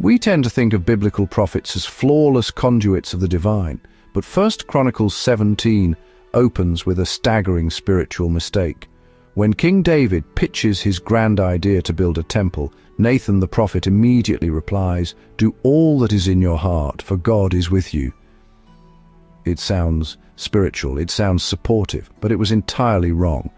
We tend to think of biblical prophets as flawless conduits of the divine, but 1 Chronicles 17 opens with a staggering spiritual mistake. When King David pitches his grand idea to build a temple, Nathan the prophet immediately replies, "Do all that is in your heart, for God is with you." It sounds spiritual, it sounds supportive, but it was entirely wrong.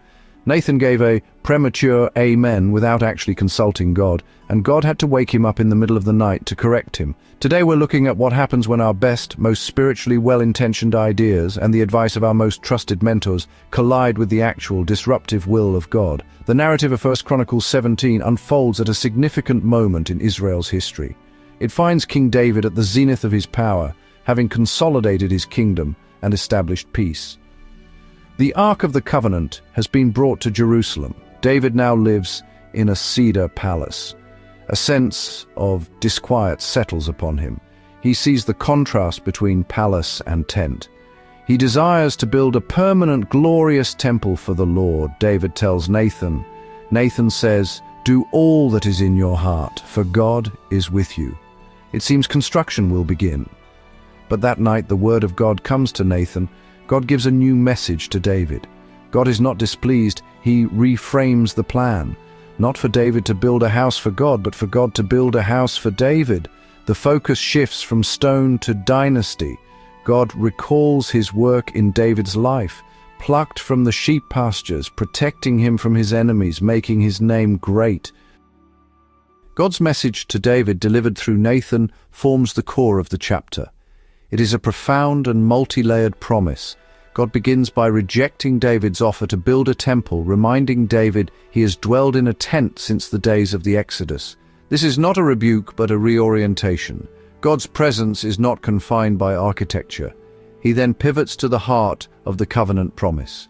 Nathan gave a premature amen without actually consulting God, and God had to wake him up in the middle of the night to correct him. Today we're looking at what happens when our best, most spiritually well-intentioned ideas and the advice of our most trusted mentors collide with the actual disruptive will of God. The narrative of 1 Chronicles 17 unfolds at a significant moment in Israel's history. It finds King David at the zenith of his power, having consolidated his kingdom and established peace. The Ark of the Covenant has been brought to Jerusalem. David now lives in a cedar palace. A sense of disquiet settles upon him. He sees the contrast between palace and tent. He desires to build a permanent, glorious temple for the Lord. David tells Nathan. Nathan says, "Do all that is in your heart, for God is with you." It seems construction will begin. But that night the word of God comes to Nathan. God gives a new message to David. God is not displeased, he reframes the plan. Not for David to build a house for God, but for God to build a house for David. The focus shifts from stone to dynasty. God recalls his work in David's life, plucked from the sheep pastures, protecting him from his enemies, making his name great. God's message to David, delivered through Nathan, forms the core of the chapter. It is a profound and multi-layered promise. God begins by rejecting David's offer to build a temple, reminding David he has dwelled in a tent since the days of the Exodus. This is not a rebuke, but a reorientation. God's presence is not confined by architecture. He then pivots to the heart of the covenant promise.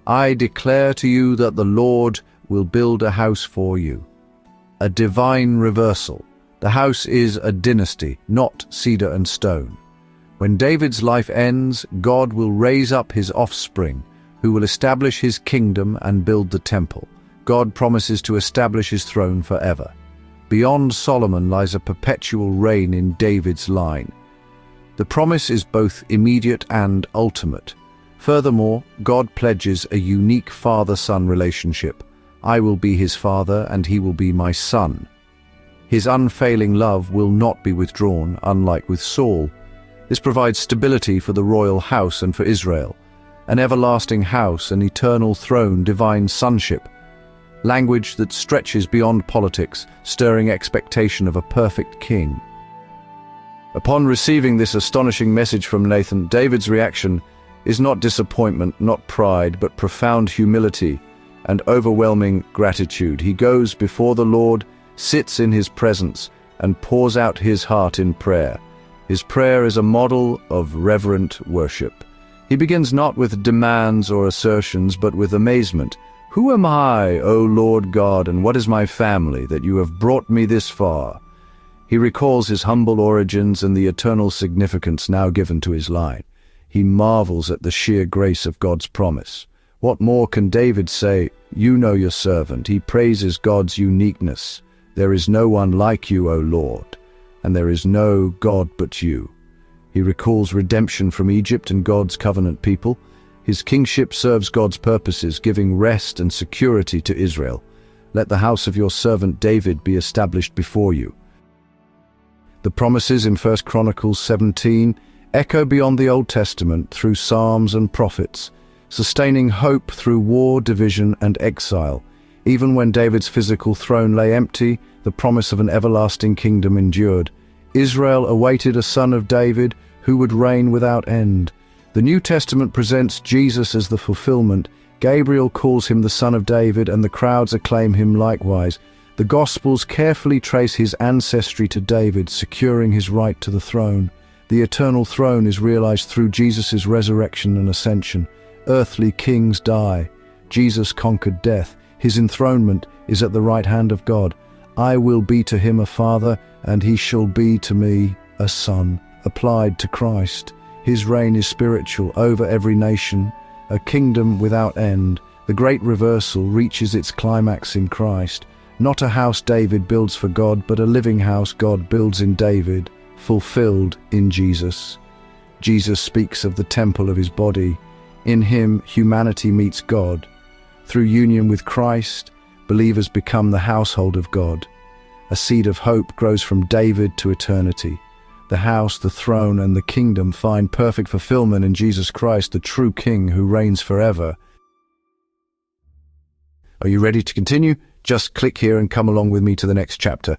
"I declare to you that the Lord will build a house for you." A divine reversal. The house is a dynasty, not cedar and stone. When David's life ends, God will raise up his offspring, who will establish his kingdom and build the temple. God promises to establish his throne forever. Beyond Solomon lies a perpetual reign in David's line. The promise is both immediate and ultimate. Furthermore, God pledges a unique father-son relationship. I will be his father and he will be my son. His unfailing love will not be withdrawn, unlike with Saul. This provides stability for the royal house and for Israel. An everlasting house, an eternal throne, divine sonship. Language that stretches beyond politics, stirring expectation of a perfect king. Upon receiving this astonishing message from Nathan, David's reaction is not disappointment, not pride, but profound humility and overwhelming gratitude. He goes before the Lord, sits in his presence, and pours out his heart in prayer. His prayer is a model of reverent worship. He begins not with demands or assertions, but with amazement. "Who am I, O Lord God, and what is my family, that you have brought me this far?" He recalls his humble origins and the eternal significance now given to his line. He marvels at the sheer grace of God's promise. What more can David say? "You know your servant." He praises God's uniqueness. "There is no one like you, O Lord, and there is no God but you." He recalls redemption from Egypt and God's covenant people. His kingship serves God's purposes, giving rest and security to Israel. "Let the house of your servant David be established before you." The promises in 1 Chronicles 17 echo beyond the Old Testament through Psalms and prophets, sustaining hope through war, division, and exile. Even when David's physical throne lay empty, the promise of an everlasting kingdom endured. Israel awaited a son of David who would reign without end. The New Testament presents Jesus as the fulfillment. Gabriel calls him the Son of David, and the crowds acclaim him likewise. The Gospels carefully trace his ancestry to David, securing his right to the throne. The eternal throne is realized through Jesus' resurrection and ascension. Earthly kings die. Jesus conquered death. His enthronement is at the right hand of God. "I will be to him a father, and he shall be to me a son," applied to Christ. His reign is spiritual over every nation, a kingdom without end. The great reversal reaches its climax in Christ. Not a house David builds for God, but a living house God builds in David, fulfilled in Jesus. Jesus speaks of the temple of his body. In him, humanity meets God. Through union with Christ, believers become the household of God. A seed of hope grows from David to eternity. The house, the throne, and the kingdom find perfect fulfillment in Jesus Christ, the true King who reigns forever. Are you ready to continue? Just click here and come along with me to the next chapter.